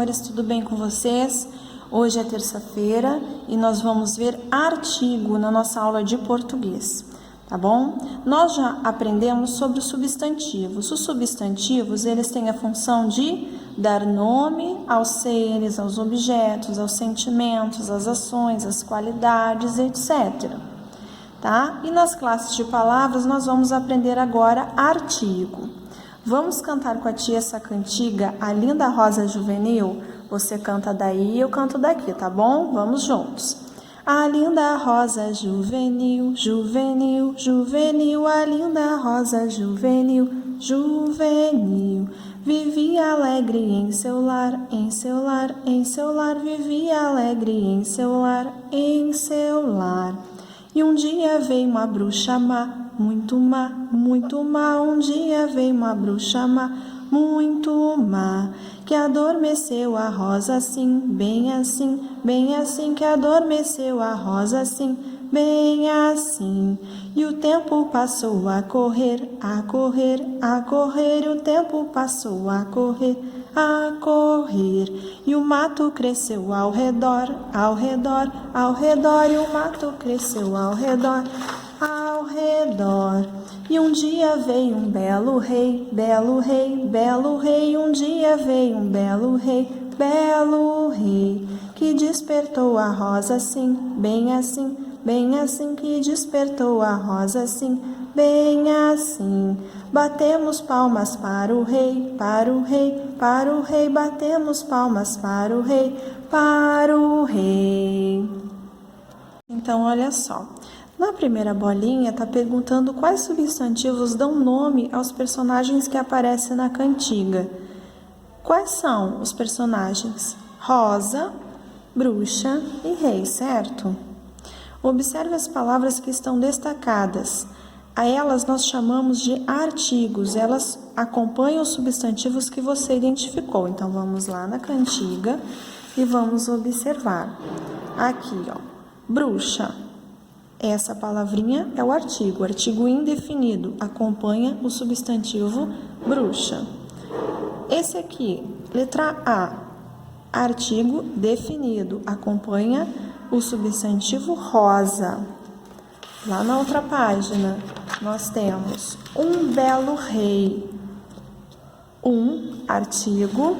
amores, tudo bem com vocês? Hoje é terça-feira e nós vamos ver artigo na nossa aula de português, tá bom? Nós já aprendemos sobre os substantivos. Os substantivos, eles têm a função de dar nome aos seres, aos objetos, aos sentimentos, às ações, às qualidades, etc. Tá? E nas classes de palavras nós vamos aprender agora artigo. Vamos cantar com a tia essa cantiga, A Linda Rosa Juvenil? Você canta daí e eu canto daqui, tá bom? Vamos juntos. A linda rosa juvenil, juvenil, juvenil, a linda rosa juvenil, juvenil. Vivia alegre em seu lar, em seu lar, em seu lar, vivia alegre em seu lar, em seu lar. E um dia veio uma bruxa má, muito má, muito má. Um dia veio uma bruxa má, muito má, que adormeceu a rosa assim, bem assim, que adormeceu a rosa assim, bem assim. E o tempo passou a correr, a correr, a correr, e o tempo passou a correr, a correr. E o mato cresceu ao redor, ao redor, ao redor, e o mato cresceu ao redor, ao redor. E um dia veio um belo rei, belo rei, belo rei. Um dia veio um belo rei, que despertou a rosa assim, bem assim, que despertou a rosa assim, bem assim. Batemos palmas para o rei, para o rei, para o rei. Batemos palmas para o rei, para o rei. Então, olha só. Na primeira bolinha, está perguntando quais substantivos dão nome aos personagens que aparecem na cantiga. Quais são os personagens? Rosa, bruxa e rei, certo? Observe as palavras que estão destacadas. A elas nós chamamos de artigos. Elas acompanham os substantivos que você identificou. Então, vamos lá na cantiga e vamos observar. Aqui, ó, bruxa. Essa palavrinha é o artigo indefinido, acompanha o substantivo bruxa. Esse aqui, letra A, artigo definido, acompanha o substantivo rosa. Lá na outra página, nós temos um belo rei, um artigo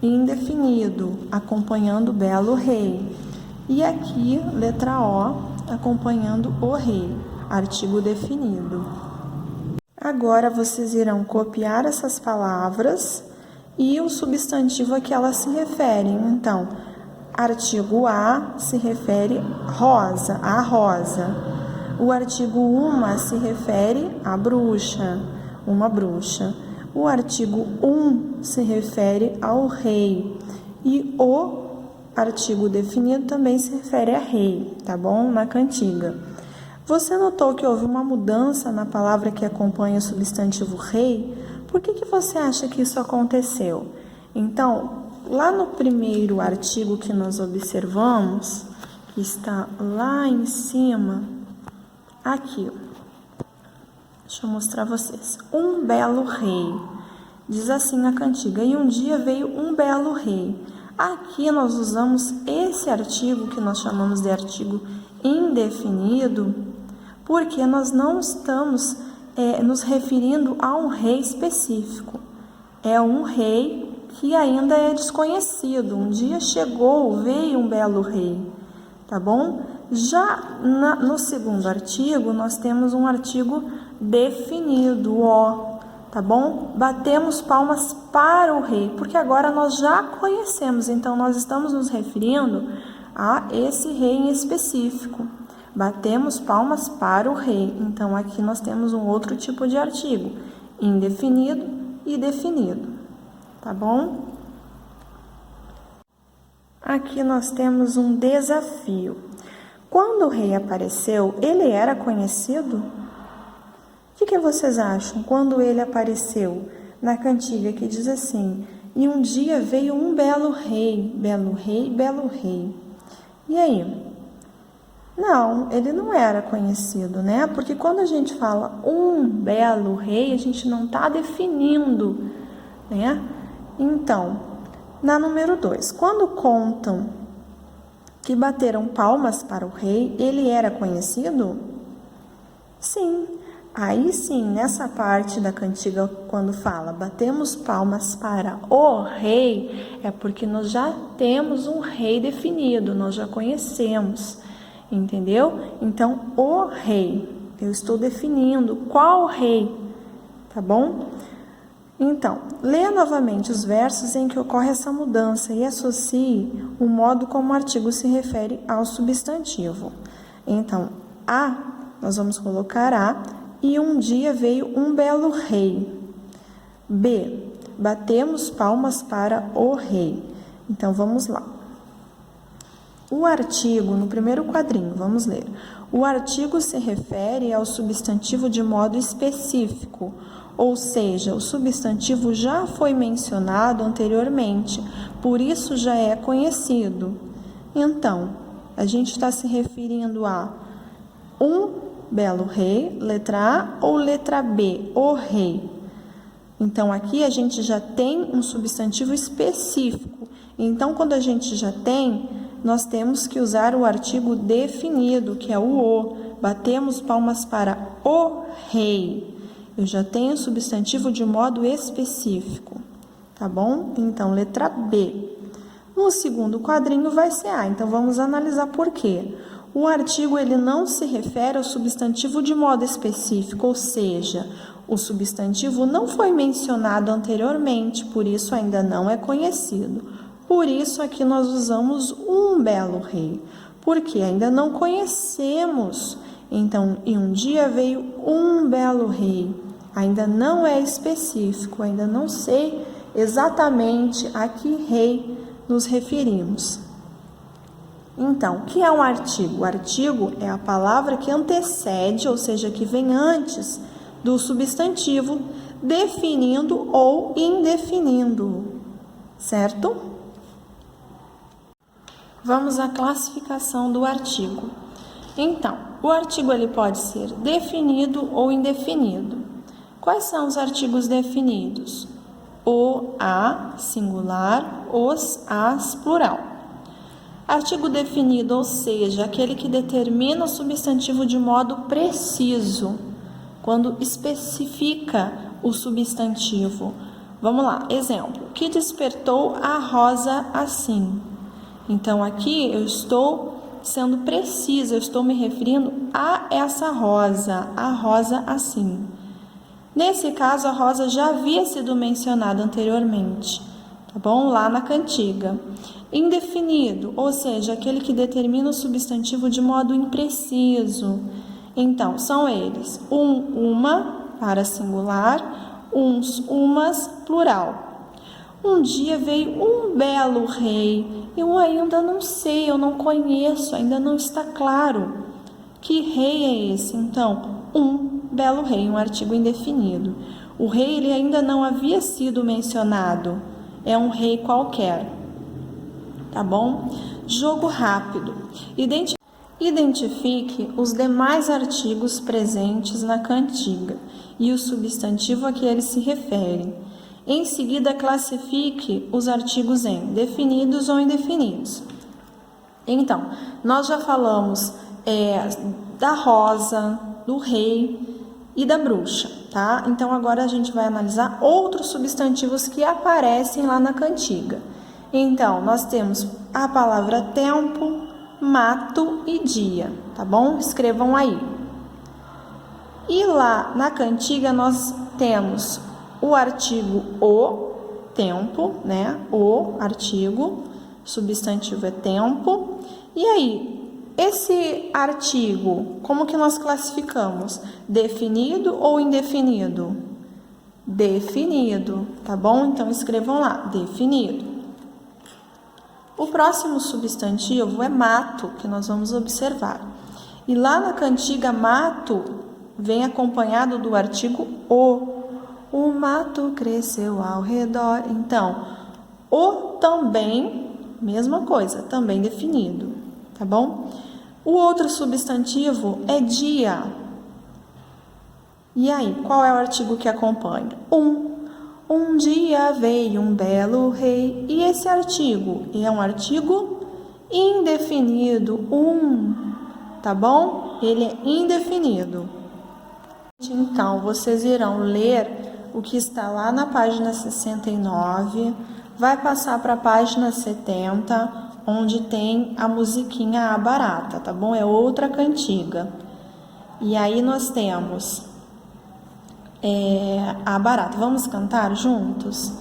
indefinido, acompanhando o belo rei. E aqui, letra O, acompanhando o rei, artigo definido. Agora, vocês irão copiar essas palavras e o substantivo a que elas se referem. Então, artigo A se refere rosa, a rosa. O artigo uma se refere a bruxa, uma bruxa. O artigo se refere ao rei. E o artigo definido também se refere a rei, tá bom? Na cantiga. Você notou que houve uma mudança na palavra que acompanha o substantivo rei? Por que você acha que isso aconteceu? Então, lá no primeiro artigo que nós observamos, que está lá em cima, aqui, deixa eu mostrar a vocês. Um belo rei. Diz assim a cantiga, e um dia veio um belo rei. Aqui nós usamos esse artigo que nós chamamos de artigo indefinido, porque nós não estamos nos referindo a um rei específico. É um rei que ainda é desconhecido. Um dia chegou, veio um belo rei, tá bom? Já no segundo artigo, nós temos um artigo definido, o. Tá bom? Batemos palmas para o rei, porque agora nós já conhecemos, então nós estamos nos referindo a esse rei em específico. Batemos palmas para o rei, então aqui nós temos um outro tipo de artigo, indefinido e definido, tá bom? Aqui nós temos um desafio. Quando o rei apareceu, ele era conhecido? O que vocês acham quando ele apareceu na cantiga que diz assim, e um dia veio um belo rei, belo rei, belo rei. E aí? Não, ele não era conhecido, né? Porque quando a gente fala um belo rei, a gente não está definindo, né? Então, Na número 2, quando contam que bateram palmas para o rei, ele era conhecido? Sim. Aí sim, nessa parte da cantiga, quando fala batemos palmas para o rei, é porque nós já temos um rei definido, nós já conhecemos, entendeu? Então, o rei, eu estou definindo qual rei, tá bom? Então, leia novamente os versos em que ocorre essa mudança e associe o modo como o artigo se refere ao substantivo. Então, nós vamos colocar e um dia veio um belo rei. B, batemos palmas para o rei. Então, vamos lá. O artigo, no primeiro quadrinho, vamos ler. O artigo se refere ao substantivo de modo específico, ou seja, o substantivo já foi mencionado anteriormente, por isso já é conhecido. Então, a gente está se referindo a um belo rei, letra A, ou letra B, o rei. Então, aqui a gente já tem um substantivo específico. Então, quando a gente já tem, nós temos que usar o artigo definido, que é o. Batemos palmas para o rei. Eu já tenho o substantivo de modo específico, tá bom? Então, letra B. No segundo quadrinho vai ser A. Então, vamos analisar por quê. O artigo ele não se refere ao substantivo de modo específico, ou seja, o substantivo não foi mencionado anteriormente, por isso ainda não é conhecido. Por isso aqui nós usamos um belo rei, porque ainda não conhecemos. Então, em um dia veio um belo rei. Ainda não é específico, ainda não sei exatamente a que rei nos referimos. Então, o que é um artigo? O artigo é a palavra que antecede, ou seja, que vem antes do substantivo, definindo ou indefinindo, certo? Vamos à classificação do artigo. Então, o artigo ele pode ser definido ou indefinido. Quais são os artigos definidos? O, a, singular, os, as, plural. Artigo definido, ou seja, aquele que determina o substantivo de modo preciso, quando especifica o substantivo. Vamos lá, exemplo, que despertou a rosa assim. Então, aqui eu estou sendo precisa, eu estou me referindo a essa rosa, a rosa assim. Nesse caso, a rosa já havia sido mencionada anteriormente, tá bom? Lá na cantiga. Indefinido, ou seja, aquele que determina o substantivo de modo impreciso. Então, são eles: uma, para singular, uns, umas, plural. Um dia veio um belo rei. Eu ainda não sei, eu não conheço, ainda não está claro. Que rei é esse? Então, um belo rei, um artigo indefinido. O rei ele ainda não havia sido mencionado. É um rei qualquer. Tá bom? Jogo rápido. Identifique os demais artigos presentes na cantiga e o substantivo a que eles se referem. Em seguida, classifique os artigos em definidos ou indefinidos. Então, nós já falamos da rosa, do rei e da bruxa, tá? Então, agora a gente vai analisar outros substantivos que aparecem lá na cantiga. Então, nós temos a palavra tempo, mato e dia, tá bom? Escrevam aí. E lá na cantiga nós temos o artigo o, tempo, né? O artigo, substantivo é tempo. E aí, esse artigo, como que nós classificamos? Definido ou indefinido? Definido, tá bom? Então, escrevam lá, definido. O próximo substantivo é mato, que nós vamos observar. E lá na cantiga, mato vem acompanhado do artigo o. O mato cresceu ao redor. Então, o também, mesma coisa, também definido, tá bom? O outro substantivo é dia. E aí, qual é o artigo que acompanha? Um dia veio um belo rei. E esse artigo é um artigo indefinido, tá bom? Ele é indefinido. Então, vocês irão ler o que está lá na página 69, vai passar para a página 70, onde tem a musiquinha A Barata, tá bom? É outra cantiga. E aí nós temos a barata. Vamos cantar juntos?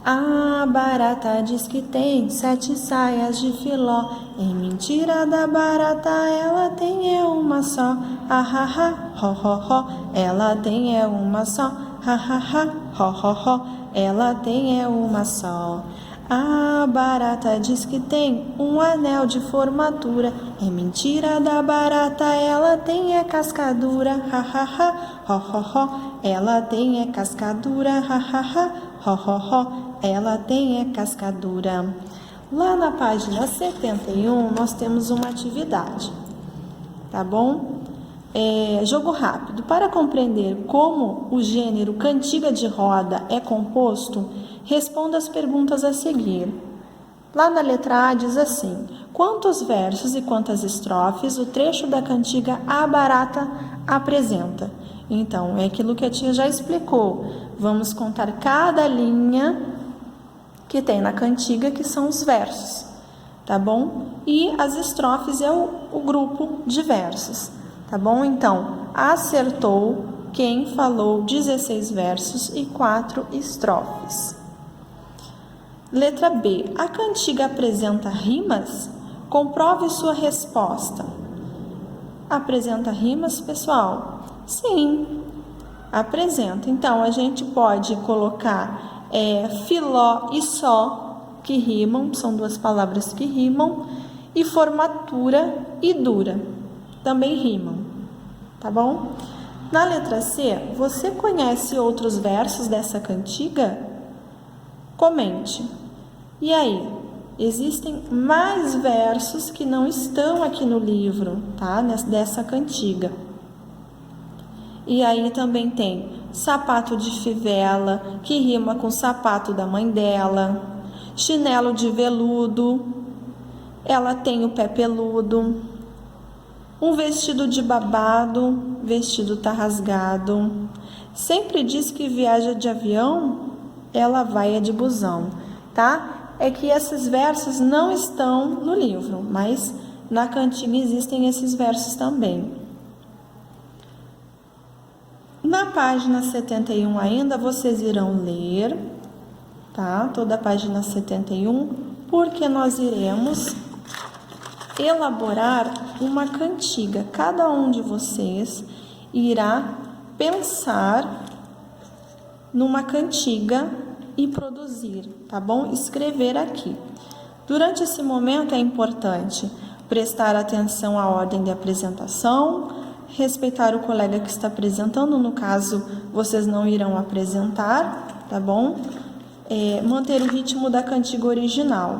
A barata diz que tem 7 saias de filó. Em mentira da barata, ela tem uma só. Ha, ha, ha, ho, ho, ho. Ela tem uma só. Ha, ha, ha, ho, ho, ho. Ela tem uma só. A barata diz que tem um anel de formatura. É mentira da barata, ela tem cascadura. Ha, ha, ha, ho, ho, ho. Ela tem cascadura. Ha, ha, ha, ho, ho, ho. Ela tem cascadura. Lá na página 71, nós temos uma atividade, tá bom? Jogo rápido. Para compreender como o gênero cantiga de roda é composto, responda as perguntas a seguir. Lá na letra A diz assim: quantos versos e quantas estrofes o trecho da cantiga A Barata apresenta? Então, é aquilo que a tia já explicou. Vamos contar cada linha que tem na cantiga, que são os versos, tá bom? E as estrofes é o grupo de versos, tá bom? Então, acertou quem falou 16 versos e 4 estrofes. Letra B. A cantiga apresenta rimas? Comprove sua resposta. Apresenta rimas, pessoal? Sim, apresenta. Então, a gente pode colocar filó e só, que rimam, são duas palavras que rimam, e formatura e dura, também rimam, tá bom? Na letra C, você conhece outros versos dessa cantiga? Comente. E aí, existem mais versos que não estão aqui no livro, tá? Dessa cantiga. E aí também tem sapato de fivela, que rima com sapato da mãe dela, chinelo de veludo, ela tem o pé peludo, um vestido de babado, vestido tá rasgado, sempre diz que viaja de avião, ela vai de busão, tá? É que esses versos não estão no livro, mas na cantiga existem esses versos também. Na página 71 ainda, vocês irão ler, tá? Toda a página 71, porque nós iremos elaborar uma cantiga. Cada um de vocês irá pensar numa cantiga e produzir, tá bom? Escrever aqui. Durante esse momento é importante prestar atenção à ordem de apresentação, respeitar o colega que está apresentando, no caso, vocês não irão apresentar, tá bom? Manter o ritmo da cantiga original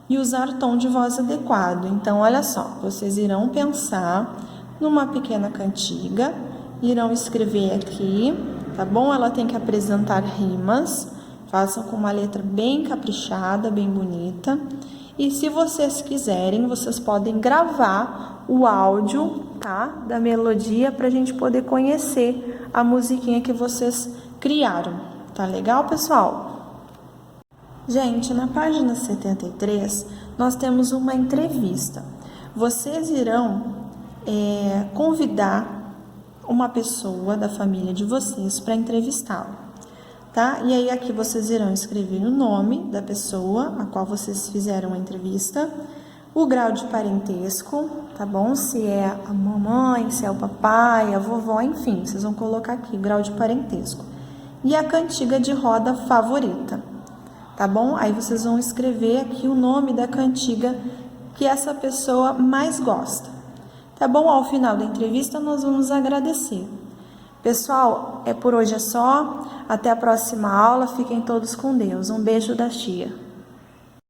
e usar tom de voz adequado. Então, olha só, vocês irão pensar numa pequena cantiga, irão escrever aqui, tá bom? Ela tem que apresentar rimas, façam com uma letra bem caprichada, bem bonita. E se vocês quiserem, vocês podem gravar o áudio, tá, da melodia para a gente poder conhecer a musiquinha que vocês criaram. Tá legal, pessoal? Gente, na página 73, nós temos uma entrevista. Vocês irão convidar uma pessoa da família de vocês para entrevistá-la. Tá? E aí aqui vocês irão escrever o nome da pessoa a qual vocês fizeram a entrevista, o grau de parentesco, tá bom? Se é a mamãe, se é o papai, a vovó, enfim, vocês vão colocar aqui o grau de parentesco. E a cantiga de roda favorita, tá bom? Aí vocês vão escrever aqui o nome da cantiga que essa pessoa mais gosta, tá bom? Ao final da entrevista nós vamos agradecer. Pessoal, por hoje é só. Até a próxima aula. Fiquem todos com Deus. Um beijo da tia.